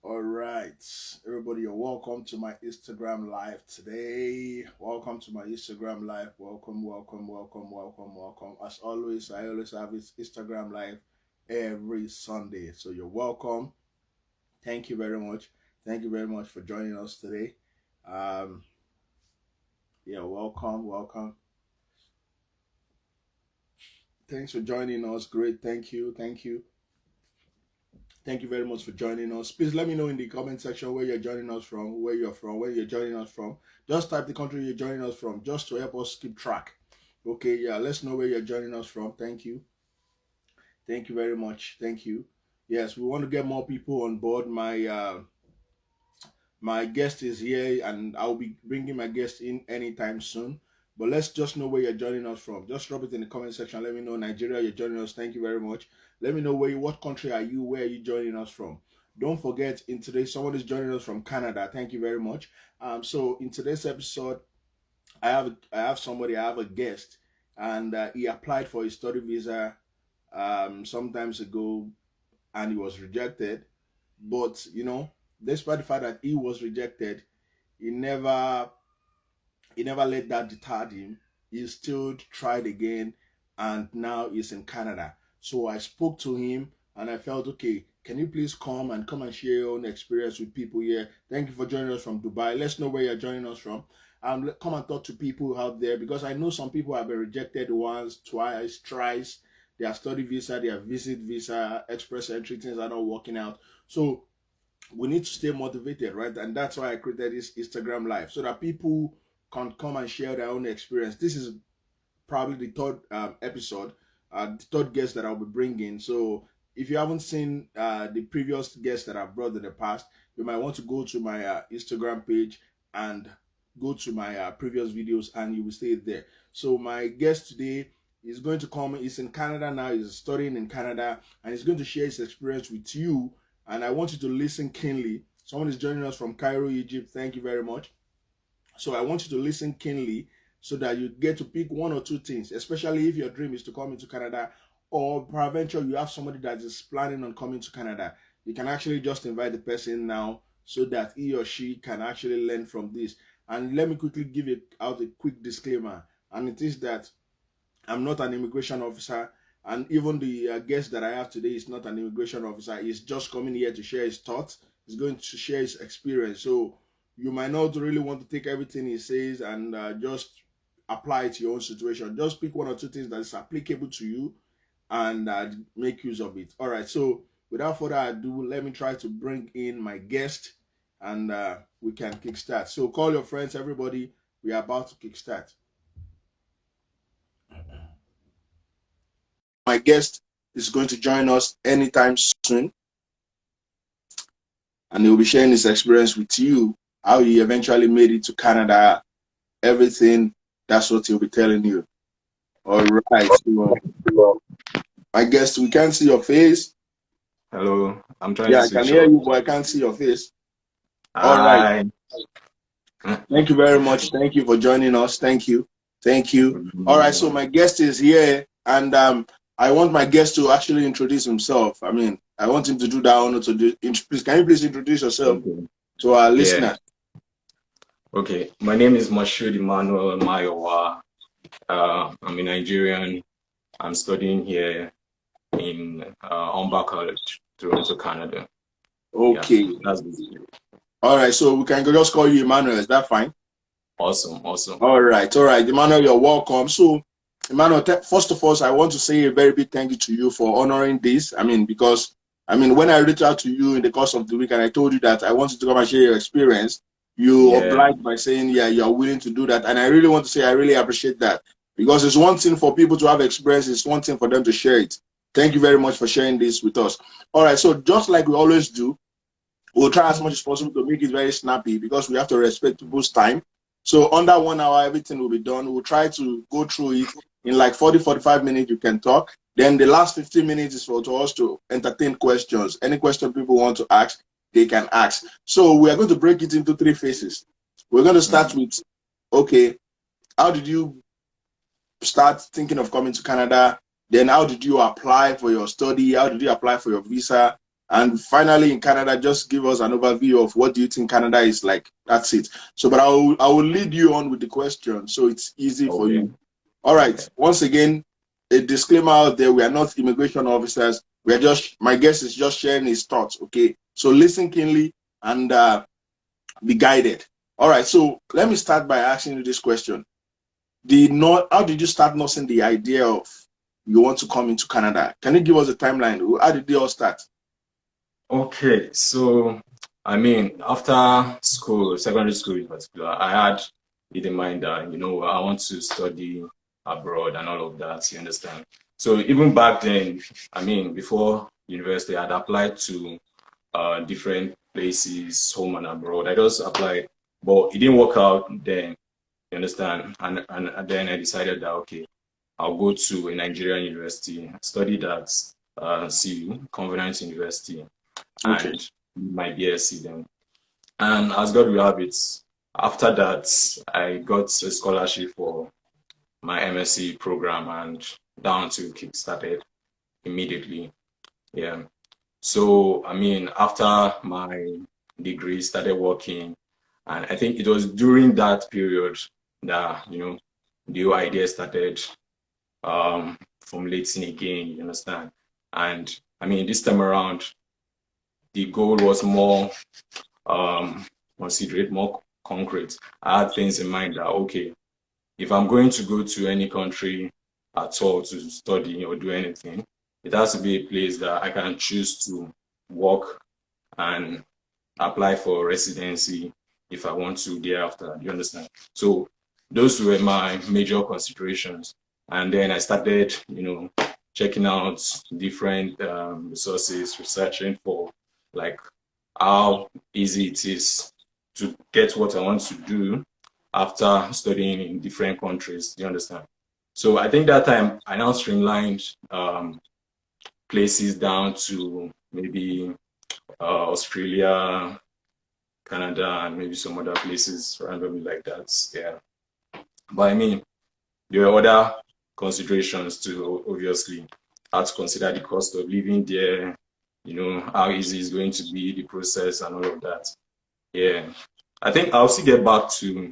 All right, everybody, you're welcome to my Instagram live today. Welcome to my Instagram live. Welcome. As always, I always have this Instagram live every Sunday. So you're welcome. Thank you very much. Thank you very much for joining us today. Um, yeah, welcome. Thanks for joining us. Great. Thank you very much for joining us. Please let me know in the comment section where you're joining us from, where you're joining us from. Just type the country you're joining us from, just to help us keep track. Okay, yeah, let's know where you're joining us from. Thank you. Thank you very much. Thank you. Yes, we want to get more people on board. My guest is here, and I'll be bringing my guest in anytime soon. But let's just know where you're joining us from. Just drop it in the comment section. Let me know Nigeria you're joining us. Thank you very much. Let me know what country are you, where are you joining us from. Don't forget, in today, someone is joining us from Canada. Thank you very much. So in today's episode, I have a guest, and he applied for a study visa sometimes ago, and he was rejected. But despite the fact that he was rejected, he never let that deter him. He still tried again, and now he's in Canada. So I spoke to him, and I felt, okay, can you please come and share your own experience with people here? Thank you for joining us from Dubai. Let's know where you're joining us from. Come and talk to people out there, because I know some people have been rejected once, twice, thrice. Their study visa, their visit visa, express entry, things are not working out. So we need to stay motivated, right? And that's why I created this Instagram live, so that people can come and share their own experience. This is probably the third episode, the third guest that I'll be bringing. So if you haven't seen the previous guests that I've brought in the past, you might want to go to my Instagram page and go to my previous videos, and you will see it there. So my guest today is going to come. He's in Canada now. He's studying in Canada, and he's going to share his experience with you. And I want you to listen keenly. Someone is joining us from Cairo, Egypt. Thank you very much. So I want you to listen keenly, so that you get to pick one or two things, especially if your dream is to come into Canada, or peradventure you have somebody that is planning on coming to Canada. You can actually just invite the person now, so that he or she can actually learn from this. And let me quickly give out a quick disclaimer, and it is that I'm not an immigration officer. And even the guest that I have today is not an immigration officer. He's just coming here to share his thoughts. He's going to share his experience. So you might not really want to take everything he says and just apply it to your own situation. Just pick one or two things that is applicable to you, and make use of it. All right. So without further ado, let me try to bring in my guest, and we can kickstart. So call your friends, everybody. We are about to kickstart. My guest is going to join us anytime soon, and he'll be sharing his experience with you, how he eventually made it to Canada, everything. That's what he'll be telling you. All right. So, my guest, we can't see your face. Hello, I'm trying Yeah, to I can switch hear off. you, but I can't see your face. All right. Hi. Thank you very much. Thank you for joining us. Thank you. All right. So my guest is here, and I want my guest to actually introduce himself. I mean, I want him to do that honor to do. Please, can you please introduce yourself Okay. to our Yeah. listeners? Okay. My name is Moshood Emmanuel Mayowa. I'm a Nigerian. I'm studying here in Umba College, Toronto, Canada. Okay. Yeah, that's basically it. All right. So we can just call you Emmanuel. Is that fine? Awesome. All right. Emmanuel, you're welcome. So, Emmanuel, first of all, I want to say a very big thank you to you for honoring this. I mean, because when I reached out to you in the course of the week and I told you that I wanted to come and share your experience, you Yeah. obliged by saying, yeah, you're willing to do that. And I really want to say I really appreciate that, because it's one thing for people to have experience, it's one thing for them to share it. Thank you very much for sharing this with us. All right. So, just like we always do, we'll try as much as possible to make it very snappy, because we have to respect people's time. So under 1 hour, everything will be done. We'll try to go through it in like 45 minutes. You can talk. Then the last 15 minutes is for us to entertain questions. Any question people want to ask, they can ask. So we are going to break it into three phases. We're going to start with, okay, how did you start thinking of coming to Canada? Then how did you apply for your study? How did you apply for your visa? And finally, in Canada, just give us an overview of what do you think Canada is like. That's it. So, but I will lead you on with the question so it's easy for Okay. you. All right. Okay. Once again, a disclaimer out there: we are not immigration officers. We are just, my guest is just sharing his thoughts. Okay. So listen keenly and be guided. All right. So let me start by asking you this question: how did you start nursing the idea of you want to come into Canada? Can you give us a timeline? How did they all start? Okay, so I mean, after school, secondary school in particular, I had it in mind that, I want to study abroad and all of that, you understand? So even back then, I mean, before university, I'd applied to different places, home and abroad. I just applied, but it didn't work out then, you understand? And then I decided that, okay, I'll go to a Nigerian university, studied at CU, Covenant University, Okay. and my BSc then. And as God will have it, after that, I got a scholarship for my MSc program, and down to kick started immediately. Yeah. So, I mean, after my degree, started working, and I think it was during that period that, the whole idea started formulating again, you understand? And I mean, this time around, the goal was more considerate, more concrete. I had things in mind that, okay, if I'm going to go to any country at all to study or do anything, it has to be a place that I can choose to work and apply for residency if I want to thereafter. Do you understand? So those were my major considerations. And then I started, checking out different resources, researching for like how easy it is to get what I want to do after studying in different countries. Do you understand? So I think that time I now streamlined places down to maybe Australia, Canada, and maybe some other places randomly like that. Yeah. But I mean, there are other considerations too, obviously. I had to consider the cost of living there, how easy it's going to be, the process and all of that. Yeah. I think I'll still get back to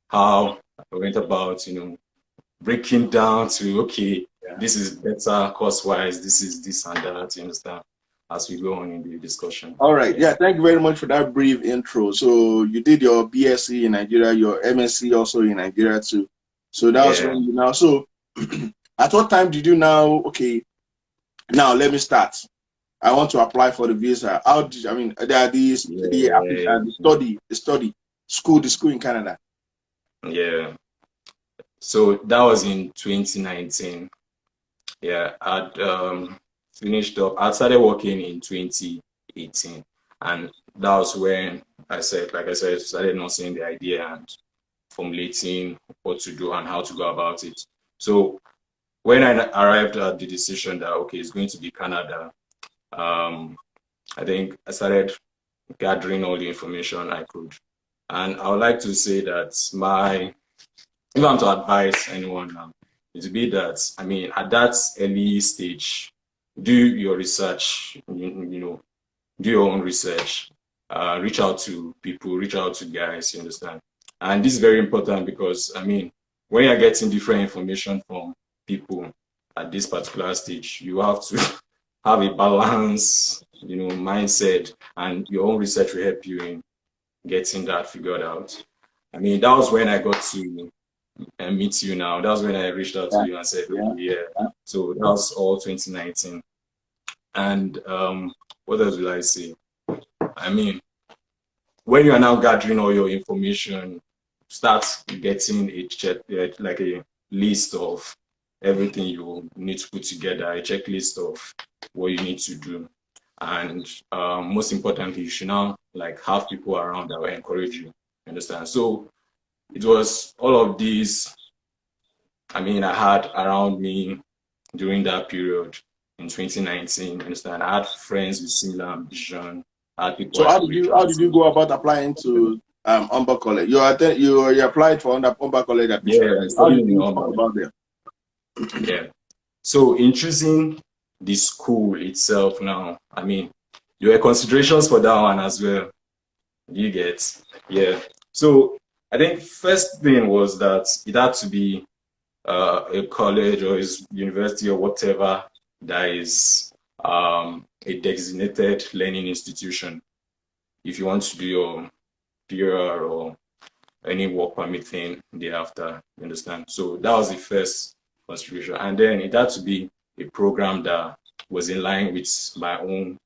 how I went about, breaking down to, okay, this is better cost-wise, this is this and that, you understand, as we go on in the discussion. All right. Yeah. Thank you very much for that brief intro. So you did your BSc in Nigeria, your MSc also in Nigeria too. So that was Yeah. when you now. So at what time did you now? Okay. Now let me start. I want to apply for the visa. How did I mean? There are the school in Canada. Yeah. So that was in 2019. Yeah, I'd finished up. I started working in 2018, and that was when like I said, started nursing the idea and formulating what to do and how to go about it. So when I arrived at the decision that, okay, it's going to be Canada, I think I started gathering all the information I could. And I would like to say that if I'm to advise anyone now, it would be that, I mean, at that early stage, do your research, do your own research, reach out to people, reach out to guys, you understand? And this is very important because, I mean, when you're getting different information from people at this particular stage, you have to have a balance, mindset, and your own research will help you in getting that figured out. I mean, that was when I got to meet you now. That was when I reached out to you and said, okay, yeah. So that was all 2019. And what else will I say? I mean, when you are now gathering all your information, start getting like a list of everything you need to put together, a checklist of what you need to do. And most importantly, you should now like have people around that will encourage you. Understand? So it was all of these, I mean, I had around me during that period in 2019. Understand? I had friends with similar ambition. I had people So I could reach how out did you to. go about applying to Umber College? You applied for Umber College admission. Yeah, I How studied did in you come Auburn. about them? Yeah. So in choosing the school itself now, I mean, there were considerations for that one as well. You get, yeah. So I think first thing was that it had to be a college or his university or whatever that is a designated learning institution. If you want to do your PR or any work permit thing thereafter, you understand? So that was the first consideration. And then it had to be a program that was in line with my own,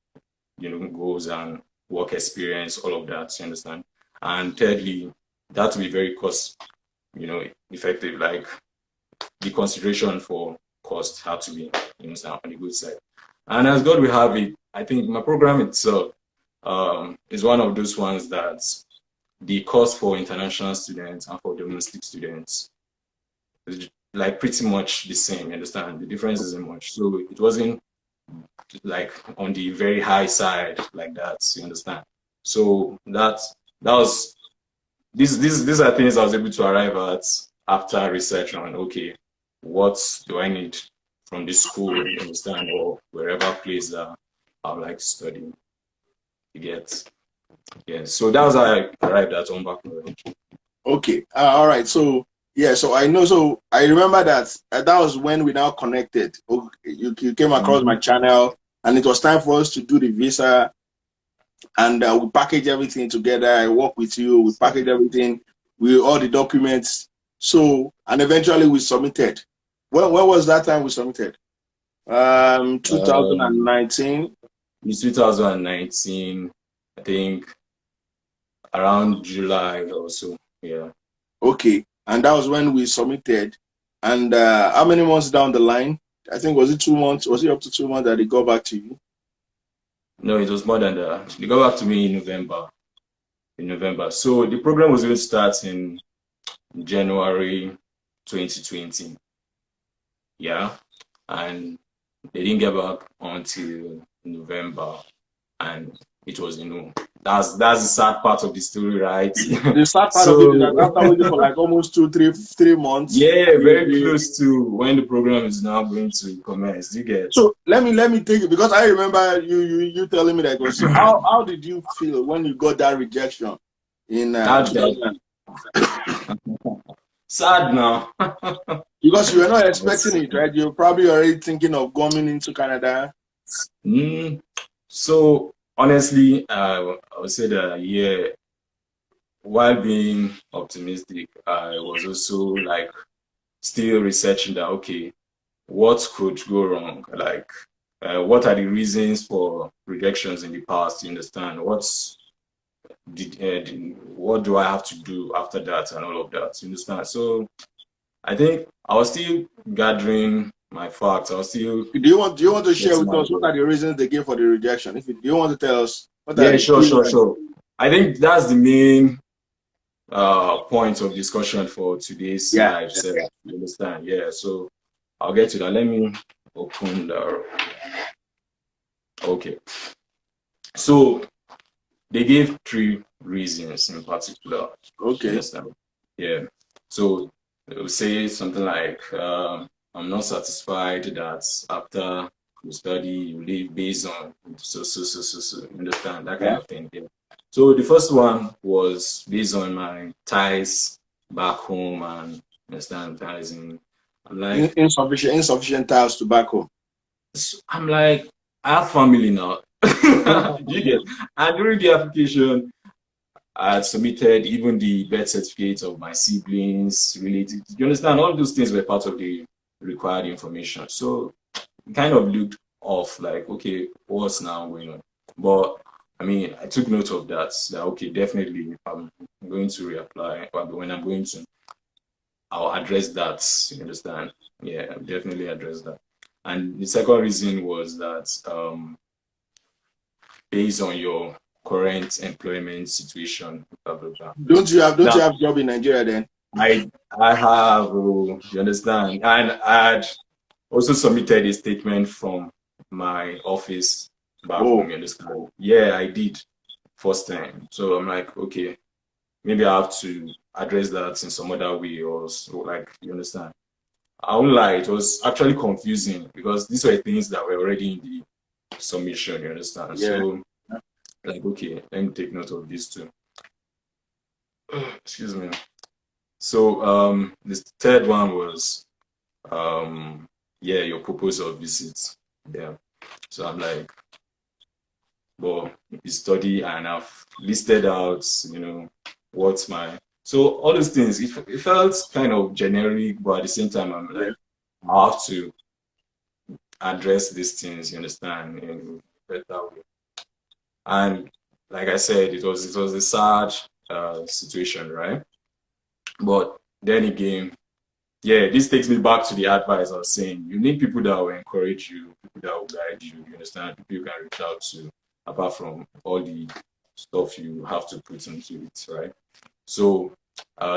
goals and work experience, all of that, you understand? And thirdly, that to be very cost, effective. Like the consideration for cost had to be, on the good side. And as God will have it, I think my program itself is one of those ones that the cost for international students and for domestic students is like pretty much the same, you understand? The difference isn't much. So it wasn't like on the very high side like that, you understand? So that was these are things I was able to arrive at after research on, okay, what do I need from this school, you understand, or wherever place that I would like to study. You get, yeah. So that was how I arrived at Ombak College. Okay, all right. So yeah, so I know. So I remember that that was when we now connected. Okay, you came across my channel, and it was time for us to do the visa, and we package everything together. I work with you. We package everything with all the documents. So and eventually we submitted. When was that time we submitted? 2019. It's 2019, I think, around July or so. Yeah. Okay, and that was when we submitted. And how many months down the line? I think, was it 2 months? Was it up to 2 months that they got back to you? No, it was more than that. They got back to me in November. So the program was going to start in January 2020. Yeah. And they didn't get back until November. And it was, that's the sad part of the story, right? The sad part of it is that after waiting for like almost 3 months. Yeah, very close to when the program is now going to commence. You get. So let me take it, because I remember you telling me that. So how did you feel when you got that rejection in 2000? Sad now. Because you were not expecting it, right? You're probably already thinking of going into Canada. So honestly, I would say that, yeah, while being optimistic, I was also like still researching that, okay, what could go wrong? Like, what are the reasons for rejections in the past? You understand? What do I have to do after that and all of that? You understand? So I think I was still gathering my facts. I was still. Do you want to share with us what are the reasons they gave for the rejection? Do you want to tell us? Yeah, sure. I think that's the main point of discussion for today's live set. You understand? Yeah. So I'll get to that. Let me open the. Okay. So they gave 3 reasons in particular. Okay. Understand? Yeah. So they will say something like, I'm not satisfied that after you study, you leave based on so, you understand? That kind of thing. Yeah. So the first one was based on my ties back home and understand ties in. I'm like insufficient ties to back home. I'm like, I have family now. You get, and during the application, I had submitted even the birth certificates of my siblings, related. You understand? All those things were part of the required information. So it kind of looked off, like, okay, what's now going on? But I mean, I took note of that. That okay, definitely, I'm going to reapply. But when I'm going to, I'll address that. You understand? Yeah, I'll definitely address that. And the second reason was that based on your current employment situation, blah, blah, blah. Don't you have job in Nigeria then? I have, you understand? And I had also submitted a statement from my office back home, you understand? Yeah, I did first time. So I'm like, okay, maybe I have to address that in some other way, or so, like, you understand? I won't lie, it was actually confusing because these were things that were already in the submission, you understand? Yeah. So like, okay, let me take note of these two. Excuse me. So the third one was yeah, your purpose of visit. Yeah. So I'm like, well, you study and I've listed out, what's my so all those things. It felt kind of generic, but at the same time, I'm Yeah. like, I have to address these things. You understand in a better way. And like I said, it was a sad situation, right? But then again, yeah, this takes me back to the advice I was saying. You need people that will encourage you, people that will guide you, you understand, people you can reach out to, apart from all the stuff you have to put into it, right? So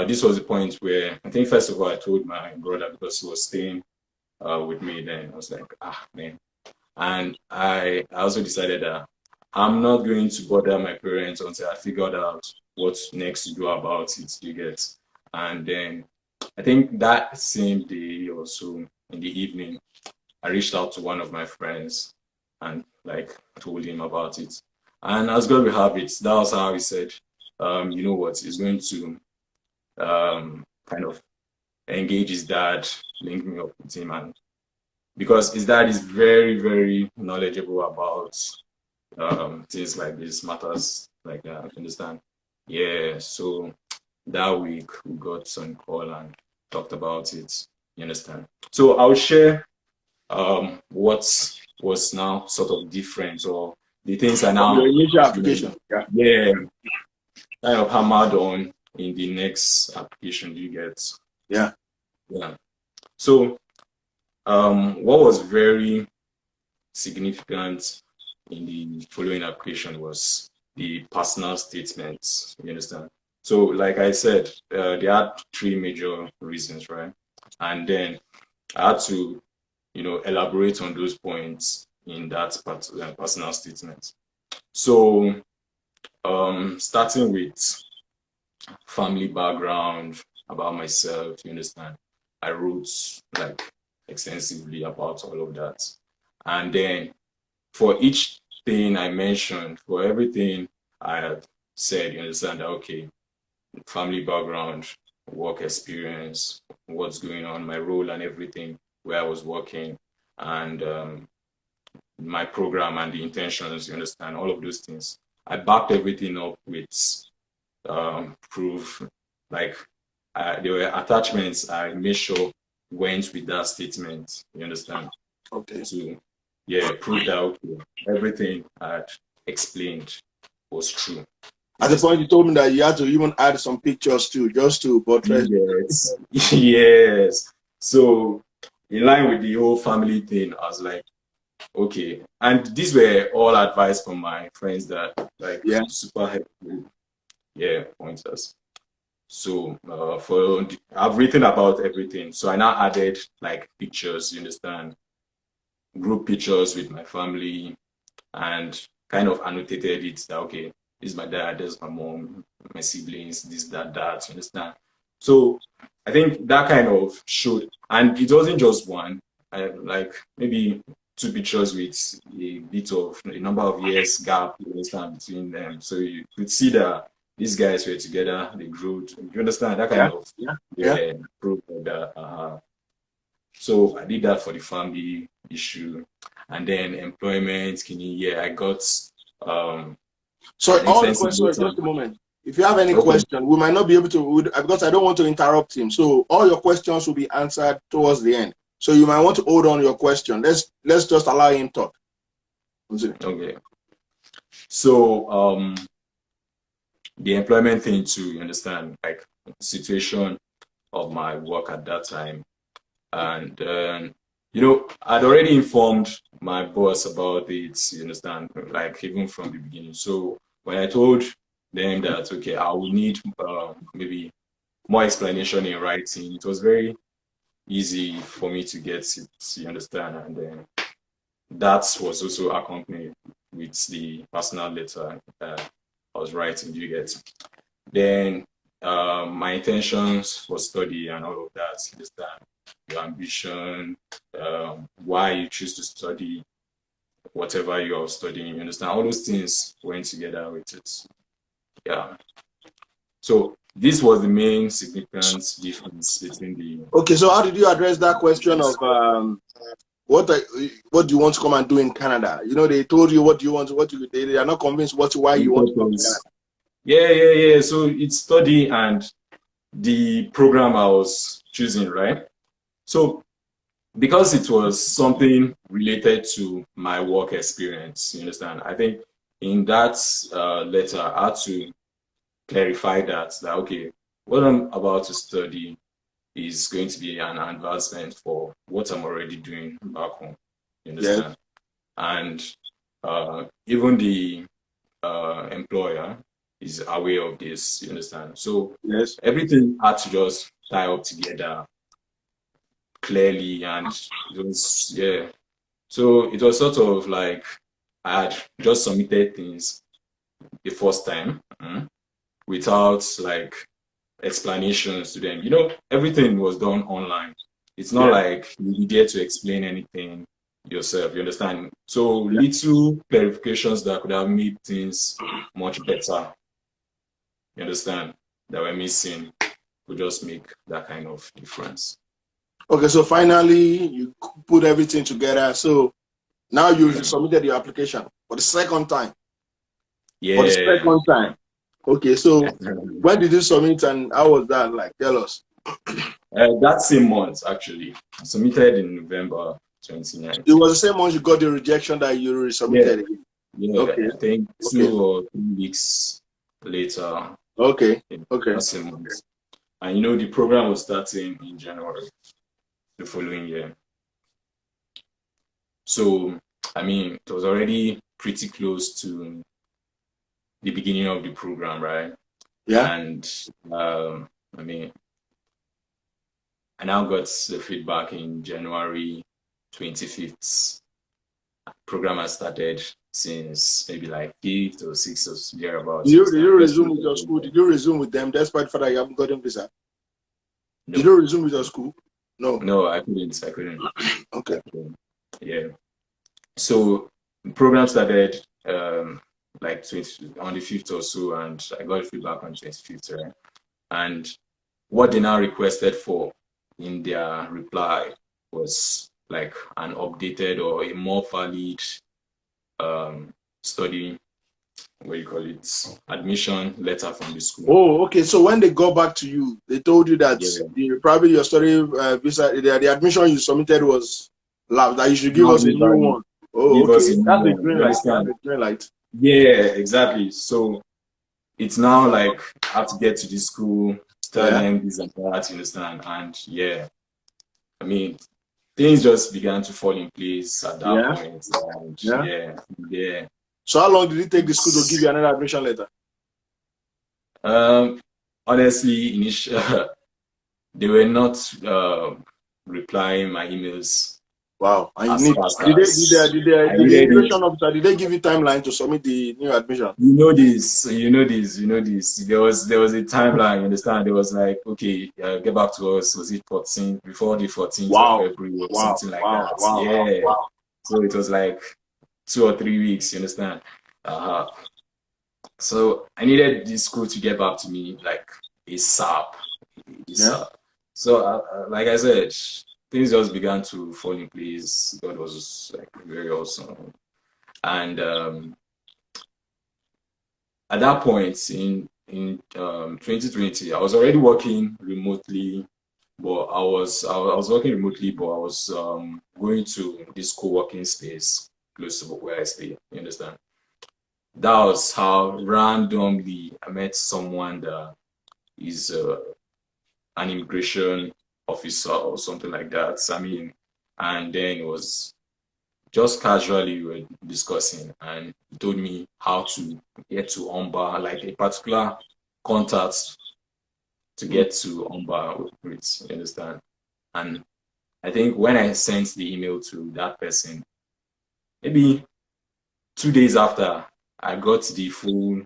this was the point where I think first of all I told my brother because he was staying with me then. I was like, ah man. And I also decided that I'm not going to bother my parents until I figured out what next to do about it, you get. And then I think that same day or so in the evening, I reached out to one of my friends and like told him about it. And as God will have it, that was how he said, you know what, he's going to kind of engage his dad, link me up with him, and because his dad is very, very knowledgeable about things like this, matters like that, understand? Yeah, so that week we got some call and talked about it. You understand? So I'll share what was now sort of different or the things I From your now, initial you know, application. Yeah. yeah, kind of hammered on in the next application you get. Yeah. Yeah. So what was very significant in the following application was the personal statements. You understand? So, like I said, they had three major reasons, right? And then I had to, elaborate on those points in that personal statement. So, starting with family background about myself, you understand? I wrote like extensively about all of that. And then for each thing I mentioned, for everything I had said, you understand that, okay, family background, work experience, what's going on, my role and everything, where I was working, and my program and the intentions, you understand, all of those things. I backed everything up with proof, like there were attachments I made sure went with that statement, you understand? Okay. To yeah, prove that okay, everything I had explained was true. At the point you told me that you had to even add some pictures too, just to buttress. Yes, yes. So in line with the whole family thing, I was like, okay. And these were all advice from my friends that like Yeah. super helpful, yeah, pointers. So I've written about everything. So I now added like pictures, you understand, group pictures with my family, and kind of annotated it that okay, this is my dad, this is my mom, my siblings, this, that, you understand? So I think that kind of showed, and it wasn't just one, like maybe two pictures with a bit of a number of years gap, you understand, between them. So you could see that these guys were together, they grew. You understand that kind Yeah. of Yeah. Yeah. yeah, proof of that. So I did that for the family issue, and then employment. Yeah, I got So an all the extensive questions. Sorry, letter. just a moment. If you have any Okay, question, we might not be able to because I don't want to interrupt him. So all your questions will be answered towards the end. So you might want to hold on your question. Let's just allow him talk. okay. So the employment thing too. You understand, like situation of my work at that time, and I'd already informed my boss about it. You understand, like even from the beginning. So when I told them that okay, I will need maybe more explanation in writing. It was very easy for me to get it, you understand? And then that was also accompanied with the personal letter I was writing, you get? Then my intentions for study and all of that, you understand? Your ambition, why you choose to study, whatever you are studying. You understand? All those things went together with it. Yeah. So this was the main significant difference between the Okay, so how did you address that question of what do you want to come and do in Canada? You know, they told you what do you want, they are not convinced why you want to come to Canada. Yeah. So it's study and the program I was choosing, right? So because it was something related to my work experience, you understand? I think in that letter, I had to clarify that okay, what I'm about to study is going to be an advancement for what I'm already doing back home. You understand? Yes. And even the employer is aware of this. You understand? So yes, everything had to just tie up together clearly, and it was So it was sort of like I had just submitted things the first time without like explanations to them. You know, everything was done online. It's not like you needed to explain anything yourself, you understand? So little clarifications that could have made things much better, you understand, that were missing would just make that kind of difference. Okay, so finally you put everything together. So now you submitted your application for the second time. Yeah. For the second time. Okay, so when did you submit and how was that like? Tell us. That same month, actually. I submitted in November 2019. It was the same month you got the rejection that you resubmitted. Yeah, Okay. I think 2 or 3 weeks later. Okay. That same month. And you know, the program was starting in January the following year. So, I mean, it was already pretty close to the beginning of the program, right? Yeah. And I mean, I now got the feedback in January 25th. Program has started since maybe like 5th or 6th or thereabouts. Did you resume with your school? Did you resume with them despite the fact that you haven't gotten visa? No. Did you resume with your school? No. No, I couldn't. Okay. Yeah. So the program started like on the 5th or so, and I got feedback on 25th, right? And what they now requested for in their reply was like an updated or a more valid study, what you call it, admission letter from the school. Oh, okay. So when they got back to you, they told you that probably your study visa, the admission you submitted was lapsed, that you should give us a new one. Oh, okay. That's a green light. That's a green light. Yeah, exactly. So it's now like I have to get to the school, tell them this and that, you understand? And yeah, I mean, things just began to fall in place at that point. And yeah. So how long did it take the school to give you another admission letter? Honestly, initially, they were not replying my emails. Wow. And did the immigration officer, did they give you timeline to submit the new admission? You know this. There was a timeline, you understand? There was like, okay, get back to us. Was it 14th, before the 14th of February or something like that? Wow. So it was like 2 or 3 weeks, you understand? So I needed this school to get back to me like ASAP. So like I said, things just began to fall in place. God was like very awesome. And at that point in 2020, I was already working remotely, but I was working remotely, but I was going to this co-working space close to where I stay. You understand? That was how randomly I met someone that is an immigration officer or something like that. I mean, and then it was just casually we were discussing, and he told me how to get to Umba, like a particular contact to get to Umba with, you understand? And I think when I sent the email to that person, maybe 2 days after, I got the full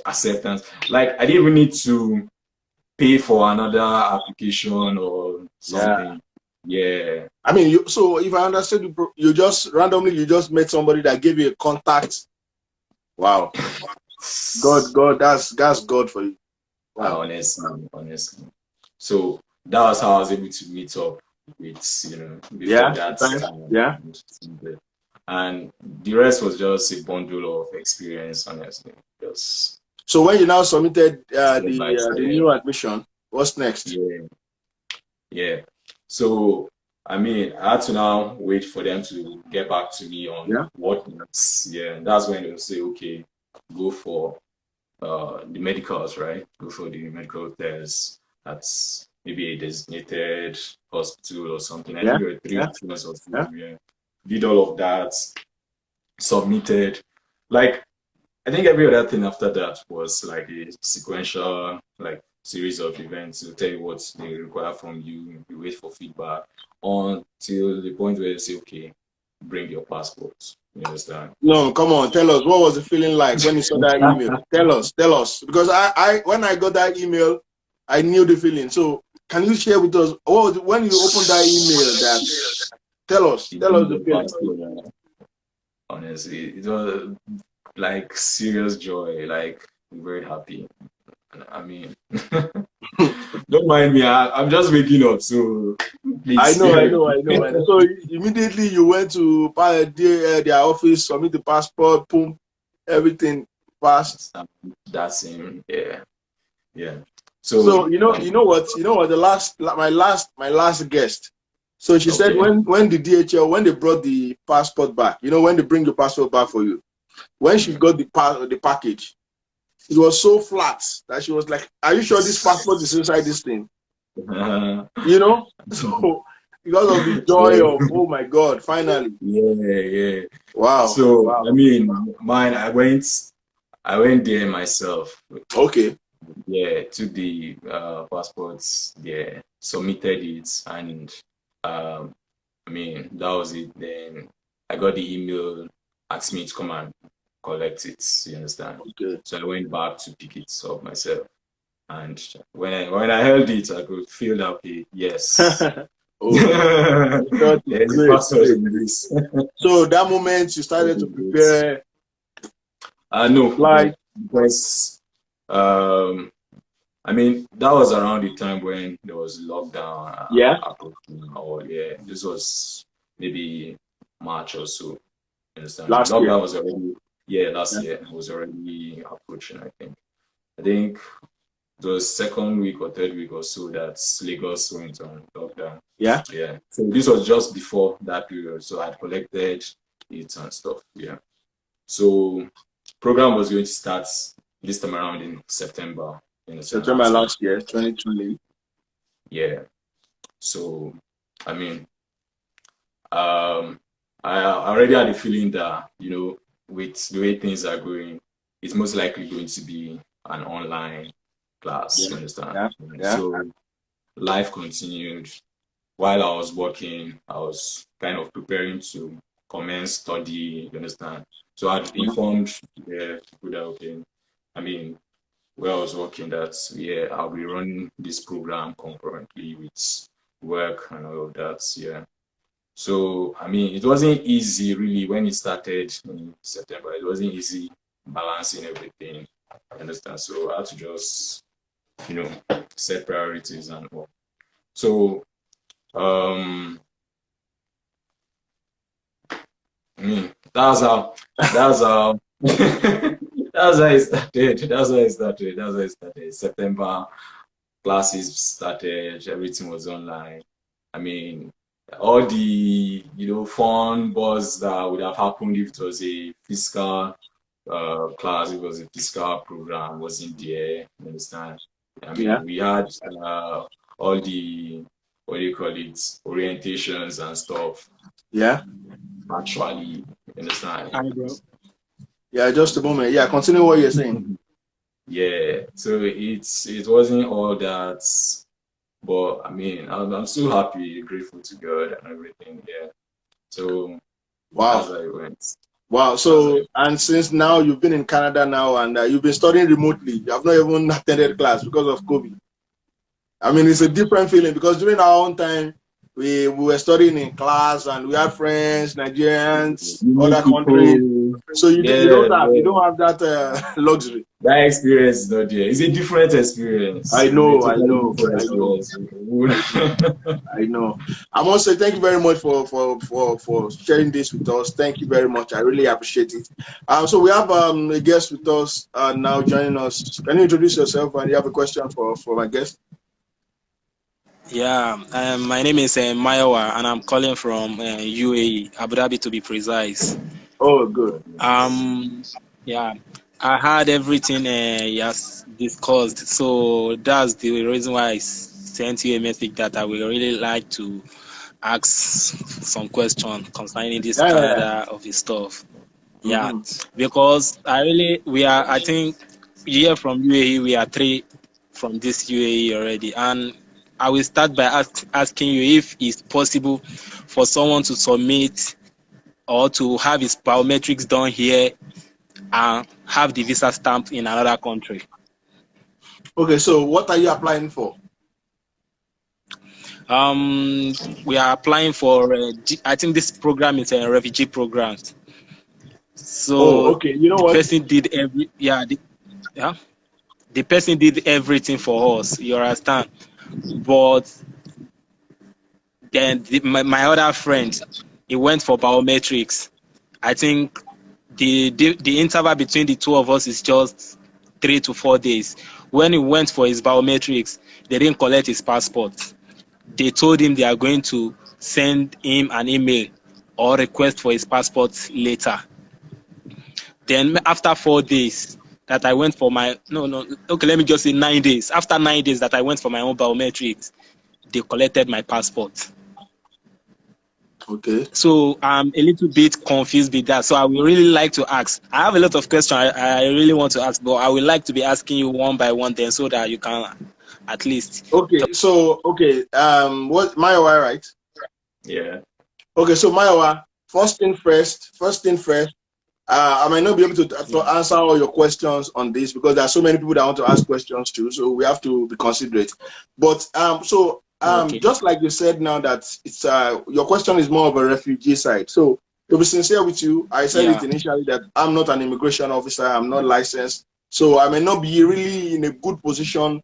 acceptance. Like I didn't even need to pay for another application or something. Yeah. I mean, so if I understood you, you just randomly you just met somebody that gave you a contact. Wow, God, that's God for you. Wow. Honestly. So that was how I was able to meet up with, before Yeah. that time. Yeah. And the rest was just a bundle of experience, honestly. Just So when you now submitted step by the step. new admission, what's next? Yeah, yeah. So I mean, I had to now wait for them to get back to me on Yeah. what next. Yeah, and that's when they'll say, okay, go for the medicals, right? Go for the medical test. That's maybe a designated hospital or something. I Yeah. think there were three Yeah. options or so. Yeah. Yeah. Did all of that, submitted. Like I think every other thing after that was like a sequential like series of events to tell you what they require from you. You wait for feedback until the point where you say, okay, bring your passport. You understand? No, come on, tell us what was the feeling like when you saw that email? Tell us, because I when I got that email, I knew the feeling. So can you share with us what was when you opened that email? That You tell bring us the your feeling. passport. Honestly, it was like serious joy. Like I'm very happy. I mean, don't mind me. I'm just waking up, so I please know, bear I with know, me. I know, I know. So immediately you went to their office, submit the passport, boom, everything passed. That's him. Yeah, yeah. So So you know what my last guest. So she said okay. when the DHL when they brought the passport back, when they bring the passport back for you, when she got the package, it was so flat that she was like, "Are you sure this passport is inside this thing?" So because of the joy So of oh my God, finally, yeah. wow, So I wow, mean, mine. I went there myself. okay, Yeah, took the passports. Yeah, submitted it, and um, I mean that was it. Then I got the email, asked me to come and collect it. You understand? okay. So I went back to pick it up myself. And when I held it, I could feel that okay, yes, Oh, you thought it's there's a great, password great. in this. So that moment you started to prepare to No, fly. because um, I mean that was around the time when there was lockdown Yeah, approaching. Or yeah, this was maybe March or so. Understand? last year. Lockdown was already last Yeah, year it was already approaching. I think the second week or third week or so that Lagos went on lockdown. yeah. Yeah. So this was just before that period. So I'd collected it and stuff. Yeah. So program was going to start this time around in September. You understand? September Last month. last year, 2020. Yeah. So I mean, um, I already had a feeling that, with the way things are going, it's most likely going to be an online class, Yeah, you understand? yeah, yeah, So life continued. While I was working, I was kind of preparing to commence study, you understand? So I'd yeah, informed the people that, okay, I mean, where I was working that, yeah, I'll be running this program concurrently with work and all of that, yeah. So, I mean, it wasn't easy really when it started in September. It wasn't easy balancing everything, you understand? So I had to just, you know, set priorities and all. So, um, I mean, that's how that's how it started. September classes started, everything was online. I mean, all the fun buzz that would have happened if it was a physical class, it was a physical program, wasn't there. You understand? I yeah, mean, we had all the what do you call it, orientations and stuff yeah. actually. You understand? Hi, bro. Yeah, just a moment. Yeah, continue what you're saying. Yeah, so it wasn't all that, but I mean, I'm still happy, grateful to God and everything. Yeah, so that's Wow. how it went. Wow. That's how So, it, and since now you've been in Canada now and you've been studying remotely, you have not even attended class because of COVID. I mean, it's a different feeling because during our own time, we were studying in class, and we had friends, Nigerians, You other meet countries. people. So you Yeah, yeah. don't have that luxury. That experience is not there. It's a different experience. I It's a know, I totally know, different I know, experience. I know. I know. I must say thank you very much for sharing this with us. Thank you very much. I really appreciate it. So we have a guest with us now joining us. Can you introduce yourself and you have a question for my guest? Yeah, my name is Mayowa, and I'm calling from UAE, Abu Dhabi to be precise. Oh, good. Yeah, I heard everything he has discussed, so that's the reason why I sent you a message that I would really like to ask some question concerning this Yeah, yeah, yeah. Canada of his stuff. Yeah, Mm-hmm. because I think here from UAE, we are three from this UAE already. And I will start by asking you if it's possible for someone to submit or to have his biometrics done here and have the visa stamped in another country. Okay, so what are you applying for? We are applying for, I think this program is a refugee program. Oh, So okay. You know the what? person did yeah, the person did everything for us. You understand? But then my other friend, he went for biometrics. I think the interval between the two of us is just 3 to 4 days. When he went for his biometrics, they didn't collect his passport. They told him they are going to send him an email or request for his passport later. Then after 4 days that I went for my no okay, let me just say 9 days. After 9 days that I went for my own biometrics, they collected my passport. Okay. So I'm a little bit confused with that. So I would really like to ask. I have a lot of questions I really want to ask, but I would like to be asking you one by one then so that you can at least. Okay. So okay. What Mayowa, right? Yeah. Okay. So Mayowa, first thing first. First thing first. I might not be able to Yeah. answer all your questions on this because there are so many people that want to ask questions too. So we have to be considerate. But Okay. just like you said now that it's your question is more of a refugee side. So to be sincere with you, I said it Yeah. initially that I'm not an immigration officer. I'm not licensed. So I may not be really in a good position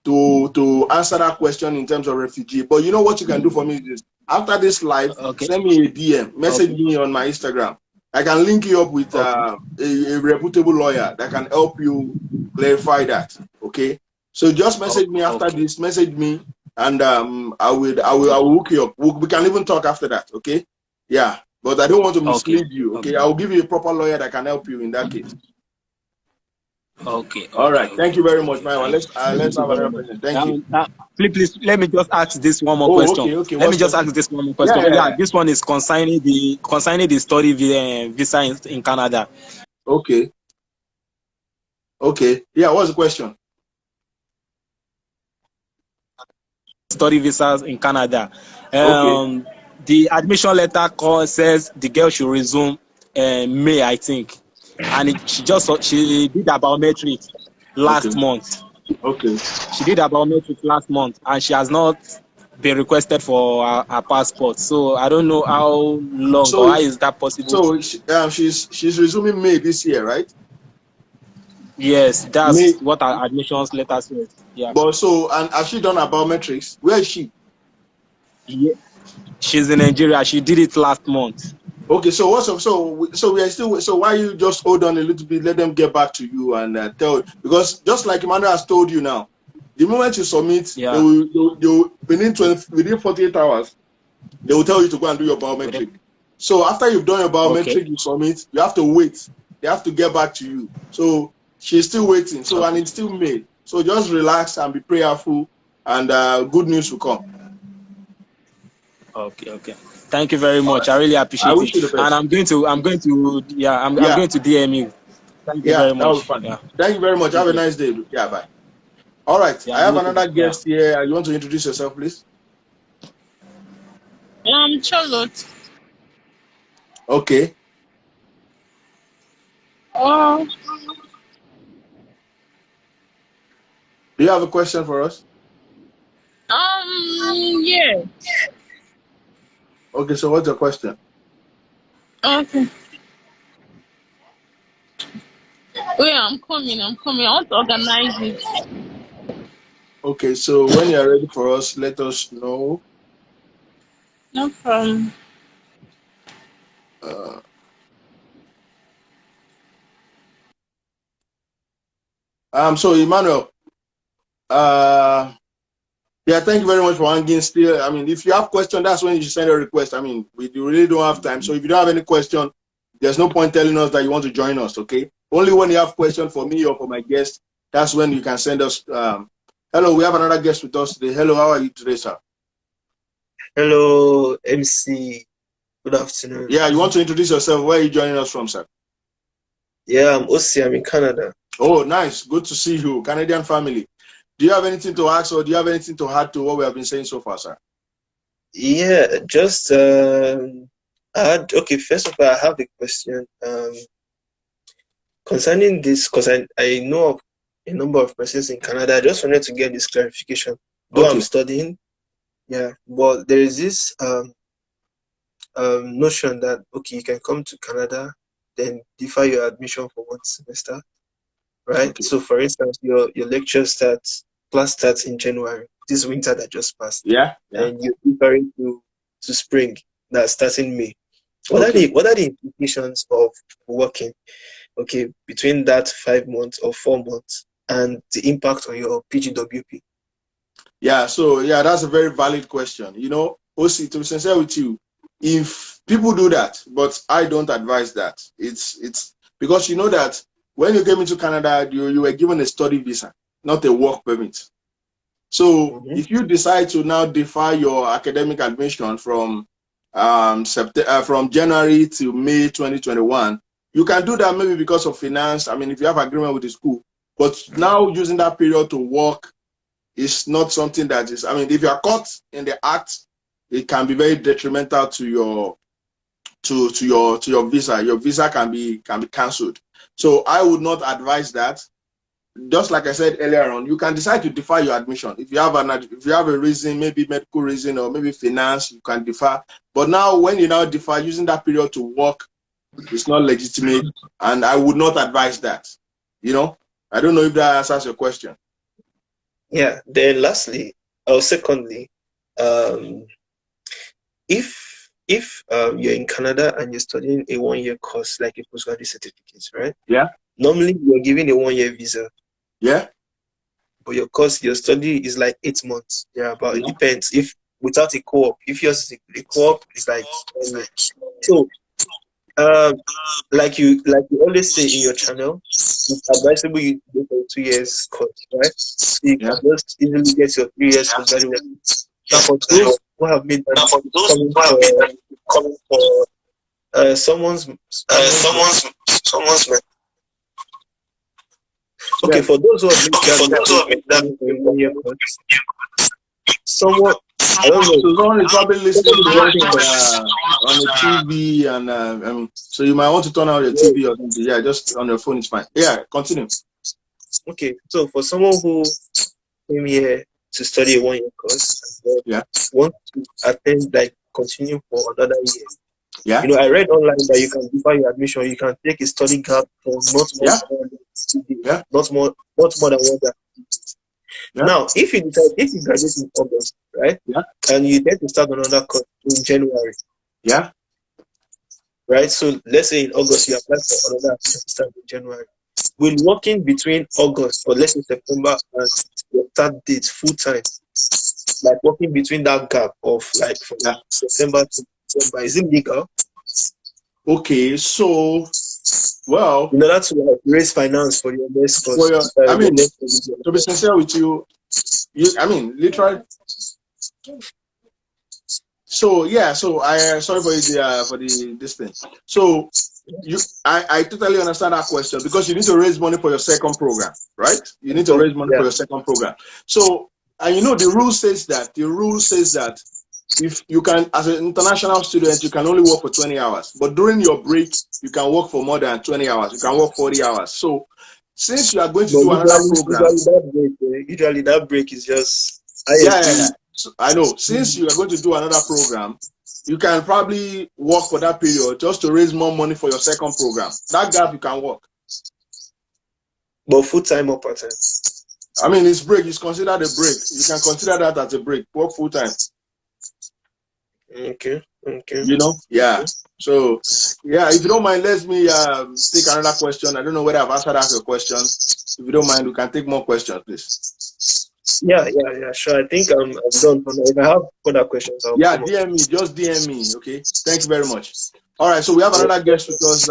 to answer that question in terms of refugee. But you know what you can do for me is after this live, Okay. send me a DM, message Okay. me on my Instagram. I can link you up with Okay. a reputable lawyer that can help you clarify that. Okay. So just message me after Okay. this. Message me, and I will hook you up. We can even talk after that. Okay. Yeah. But I don't want to Okay. mislead you. Okay. Okay. I will give you a proper lawyer that can help you in that case. Okay. All Okay. right. Thank Okay. you very much, Okay. Maiwa. Thank Let's thank you have very another much. person. Thank you. Please, let me just ask this one more Oh, question. okay. Okay. Let me What's just question? ask this one more Yeah, question. yeah, Yeah, yeah. this one is concerning the study visa in Canada. Okay. Okay. Yeah. What's the question? Study visas in Canada. Okay. The admission letter says the girl should resume May, I think, and she did her biometrics Okay. last month. Okay. She did her biometrics last month, and she has not been requested for her passport. So I don't know how long or So, how is that possible. she's resuming May this year, right? Yes, May. that's what our admissions letter says. Yeah. But so, and has she done her biometrics? Where is she? Yeah. She's in Nigeria. She did it last month. Okay. So what's up? So we are still. So why you just hold on a little bit? Let them get back to you and tell, because just like Emmanuel has told you now, the moment you submit, Yeah. they will within 48 hours they will tell you to go and do your biometric. So after you've done your Okay. biometric, you submit, you have to wait. They have to get back to you. So she's still waiting. So, and Okay. it's still May. So just relax and be prayerful, and good news will come. Okay. Okay. Thank you very All much. right. I really I appreciate wish it. you the And best. I'm Yeah, going to DM you. Thank you yeah, very that will be much. fun. Yeah. Thank you very much. Have Thank a you. nice day. Yeah, bye. All right. I Yeah. have You too. another Yeah. guest here. You want to introduce yourself, please? Charlotte. Okay. Oh, Do you have a question for us? yeah. Okay, so what's your question? Okay. Wait, I'm coming. I'm coming. I want to organize it. Okay, so when you're ready for us, let us know. No problem. Uh, so Emmanuel, uh, yeah, thank you very much for hanging still. I mean, if you have question, that's when you should send a request. I mean, we really don't have time. So if you don't have any question, there's no point telling us that you want to join us, okay? Only when you have question for me or for my guest, that's when you can send us. Hello, we have another guest with us today. Hello, how are you today, sir? Hello, MC. Good afternoon. Yeah, you want to introduce yourself? Where are you joining us from, sir? Yeah, I'm Osi. I'm in Canada. Oh, nice. Good to see you. Canadian family. Do you have anything to ask or do you have anything to add to what we have been saying so far, sir? Yeah, just okay, first of all, I have a question concerning this because I know of a number of persons in Canada. I just wanted to get this clarification. Though Okay. I'm studying, yeah, but there is this notion that okay, you can come to Canada, then defer your admission for one semester, right? Okay. So for instance, your lecture class starts in January, this winter that just passed. Yeah. And you're preparing to spring that starts in May. What Okay. are the implications of working, okay, between that 5 months or 4 months and the impact on your PGWP? Yeah, so yeah, that's a very valid question. You know, OC, to be sincere with you, if people do that, but I don't advise that. It's because you know that when you came into Canada, you were given a study visa, not a work permit. So if you decide to now defer your academic admission from from January to May 2021, you can do that maybe because of finance. I mean, if you have agreement with the school, but now using that period to work is not something that is. I mean, if you are caught in the act, it can be very detrimental to your visa. Your visa can be cancelled. So I would not advise that. Just like I said earlier on, you can decide to defer your admission. If you have a reason, maybe medical reason or maybe finance, you can defer. But now when you now defer, using that period to work, it's not legitimate, and I would not advise that. You know, I don't know if that answers your question. Yeah. Then lastly, or secondly, if you're in Canada and you're studying a 1-year course like a postgraduate certificate, right? Yeah. Normally you're given a 1-year visa. Yeah. But your course, your study is like 8 months. Yeah, but it depends. If without a co-op, if you're a co-op, it's like so. Like you always say in your channel, it's advisable you go for a 2 years course, right? So you can just easily get your 3 years to graduate. Now for those who have made that coming for someone's okay, for those who have made that for a 1-year course, someone I don't know. So someone is probably listening to us on the TV, and so you might want to turn on your TV or something. Yeah, just on your phone is fine. Yeah, continue. Okay, so for someone who came here to study a 1-year course and want to attend, like continue for another year. Yeah. You know, I read online that you can defer your admission. You can take a study gap for not more than 2 days, not more than 1 day. Yeah. Now, if you graduate in August, right? Yeah. And you tend to start another course in January. Yeah. Right. So let's say in August you apply for another start in January. Will working between August or let's say September and your start date full time, like working between that gap of like from September to December, is it legal? Okay, so well, in order to raise finance for your next course. I mean, to be sincere with you, I mean, literally. So yeah, so I sorry for this thing. So I totally understand that question because you need to raise money for your second program, right? You need to raise money for your second program. So and you know the rule says that if you can, as an international student, you can only work for 20 hours, but during your break, you can work for more than 20 hours. You can work 40 hours. So since you are going to do another program, usually that break is just So, I know. Since you are going to do another program, you can probably work for that period just to raise more money for your second program. That gap you can work. But full-time or part-time? I mean, it's break. It's considered a break. You can consider that as a break. Work full-time. Okay. You know? Yeah. So, yeah, if you don't mind, let me take another question. I don't know whether I've answered that your question. If you don't mind, we can take more questions, please. Yeah, sure. I think I'm done. If I have further questions, I'll come DM me. Just DM me, okay? Thank you very much. All right, so we have another guest with us.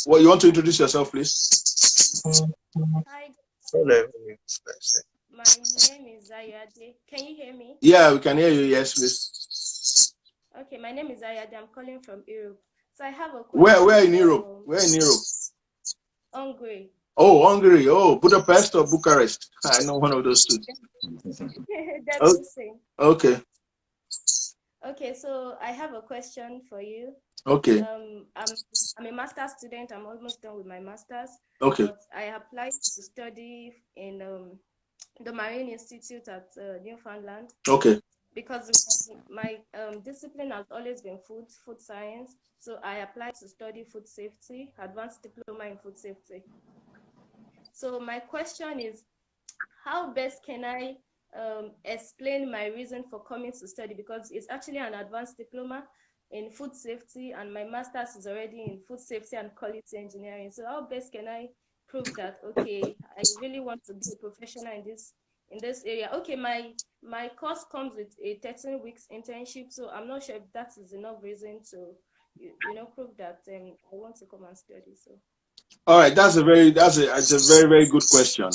Well, you want to introduce yourself, please? Hi. My name is Ayade. Can you hear me? Yeah, we can hear you. Yes, please. Okay, my name is Ayade. I'm calling from Europe. So I have a question. Where in Europe? Where in Europe? Hungary. Oh, Hungary. Oh, Budapest or Bucharest? I know one of those two. That's the same. Okay. Okay, so I have a question for you. Okay. I'm a master's student. I'm almost done with my master's. Okay. But I applied to study in the Marine Institute at Newfoundland. Okay. Because my discipline has always been food science. So I applied to study food safety, advanced diploma in food safety. So my question is, how best can I explain my reason for coming to study? Because it's actually an advanced diploma in food safety, and my master's is already in food safety and quality engineering. So how best can I prove that, okay, I really want to be a professional in this area? Okay, my course comes with a 13 weeks internship, so I'm not sure if that is enough reason to prove that I want to come and study. So all right, it's a very good question.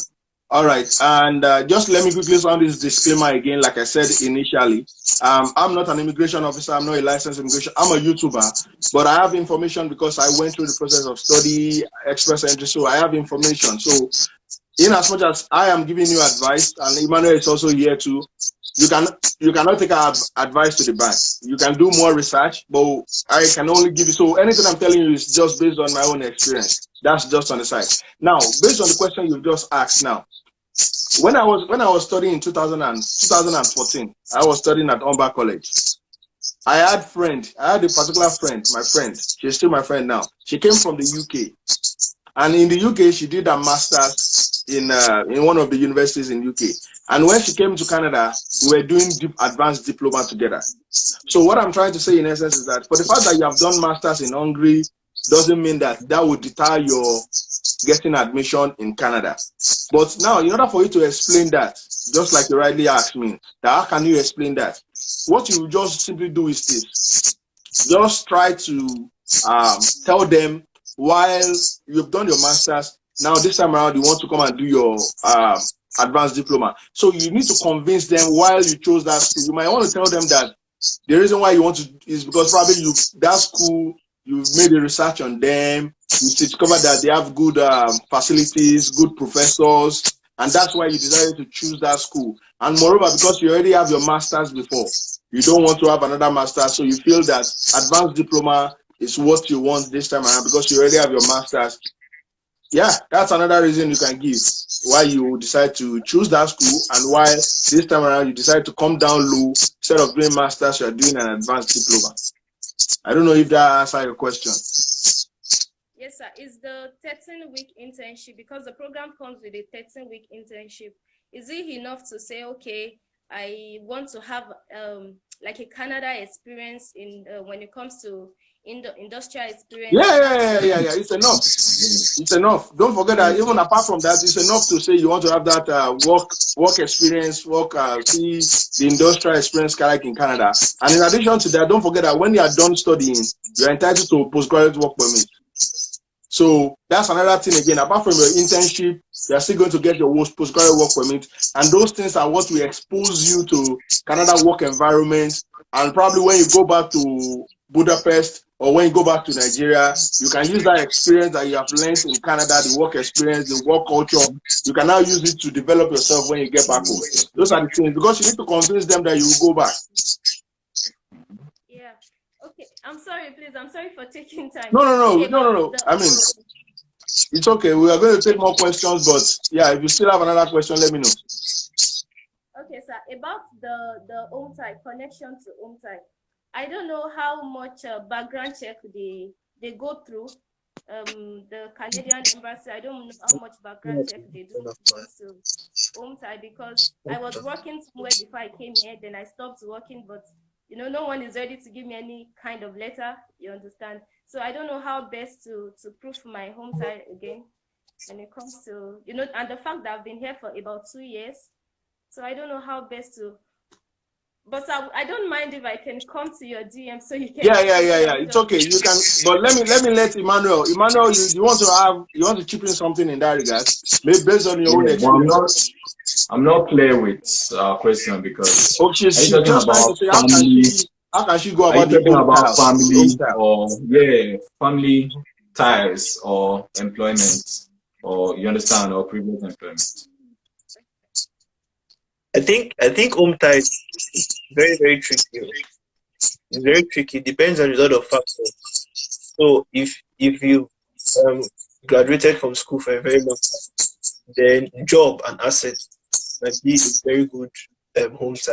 All right, and just let me quickly sound this disclaimer again. Like I said initially, I'm not an immigration officer. I'm not a licensed immigration. I'm a YouTuber, but I have information because I went through the process of study, express entry, so I have information. So in as much as I am giving you advice, and Emmanuel is also here too, you cannot take our advice to the bank. You can do more research, but I can only give you, so anything I'm telling you is just based on my own experience. That's just on the side. Now, based on the question you just asked now, when I was studying in 2014, I was studying at Umber College. I had a particular friend, my friend. She's still my friend now. She came from the UK. And in the UK, she did a master's in one of the universities in UK. And when she came to Canada, we were doing advanced diploma together. So what I'm trying to say in essence is that for the fact that you have done masters in Hungary doesn't mean that would deter your getting admission in Canada. But now, in order for you to explain that, just like you rightly asked me, how can you explain that? What you just simply do is this. Just try to tell them, while you've done your master's, now this time around you want to come and do your advanced diploma. So you need to convince them while you chose that school. You might want to tell them that the reason why you want to is because probably that school, you've made a research on them, you discovered that they have good facilities, good professors, and that's why you decided to choose that school. And moreover, because you already have your master's before, you don't want to have another master's, so you feel that advanced diploma is what you want this time around because you already have your master's. Yeah, that's another reason you can give why you decide to choose that school, and why this time around you decide to come down low. Instead of doing master's, you're doing an advanced diploma. I don't know if that answers your question. Yes, sir. Is the 13-week internship, because the program comes with a 13-week internship, is it enough to say, okay, I want to have like a Canada experience in when it comes to industrial experience? Yeah. It's enough. It's enough. Don't forget that even apart from that, it's enough to say you want to have that work experience, see the industrial experience like in Canada. And in addition to that, don't forget that when you are done studying, you're entitled to postgraduate work permit. So that's another thing again. Apart from your internship, you're still going to get your postgraduate work permit, and those things are what will expose you to Canada work environment. And probably when you go back to Budapest or when you go back to Nigeria, you can use that experience that you have learned in Canada, the work experience, the work culture. You can now use it to develop yourself when you get back home. Those are the things, because you need to convince them that you will go back. Yeah. Okay. I'm sorry, please. I'm sorry for taking time. No. Okay, I mean, it's okay. We are going to take more questions, but yeah, if you still have another question, let me know. Okay, sir. About the home type, connection to home type. I don't know how much background check they go through. The Canadian embassy, I don't know how much background check they do when it comes to home tie, because I was working somewhere before I came here, then I stopped working, but no one is ready to give me any kind of letter, you understand? So I don't know how best to prove my home tie again when it comes to, and the fact that I've been here for about 2 years. So I don't know how best to, but I don't mind if I can come to your DM so you can. Yeah. It's okay. You can, but let Emmanuel. Emmanuel, you want to chip in something in that regard? Maybe based on your own experience. I'm not clear with question because she's are you talking just trying about to say family? how can she go Are you about the talking home about tile? family or family ties or employment, or you understand, or previous employment? I think home tie is very, very tricky. It's very tricky. It depends on a lot of factors. So if you graduated from school for a very long time, then job and assets might be a very good home tie.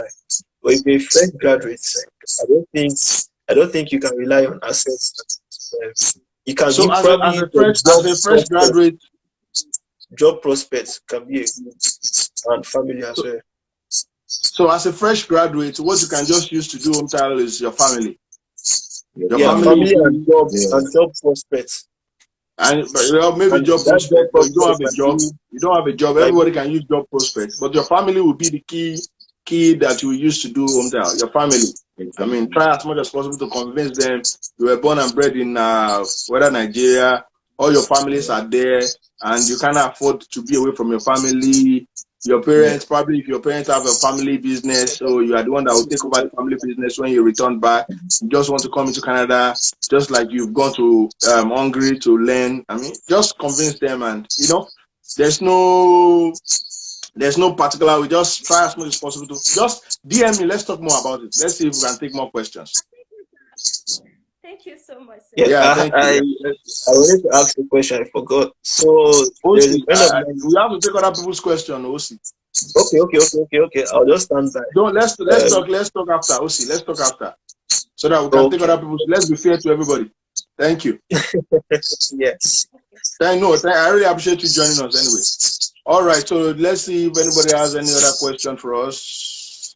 But if you're a fresh graduate, I don't think you can rely on assets. You can So as a fresh graduate, job prospects can be a good, and family as well. So as a fresh graduate, what you can just use to do home tile is your family. Your family and job prospects. And maybe job prospect, but you don't have a job. You don't have a job. Everybody can use job prospects, but your family will be the key that you will use to do home tile. Your family. I mean, try as much as possible to convince them you were born and bred in whether Nigeria, all your families are there, and you cannot afford to be away from your family. Your parents, probably if your parents have a family business, so you are the one that will take over the family business when you return back. You just want to come into Canada, just like you've gone to Hungary to learn. I mean, just convince them, and there's no particular. We just try as much as possible to just DM me. Let's talk more about it. Let's see if we can take more questions. Thank you so much, sir. Yeah, thank you. I wanted to ask a question. I forgot. So we have to take other people's question, Osi. Okay. I'll just stand by. Let's talk after, Osi. Let's talk after, so that we can take other people's. Let's be fair to everybody. Thank you. Yes. I really appreciate you joining us anyway. All right, so let's see if anybody has any other question for us.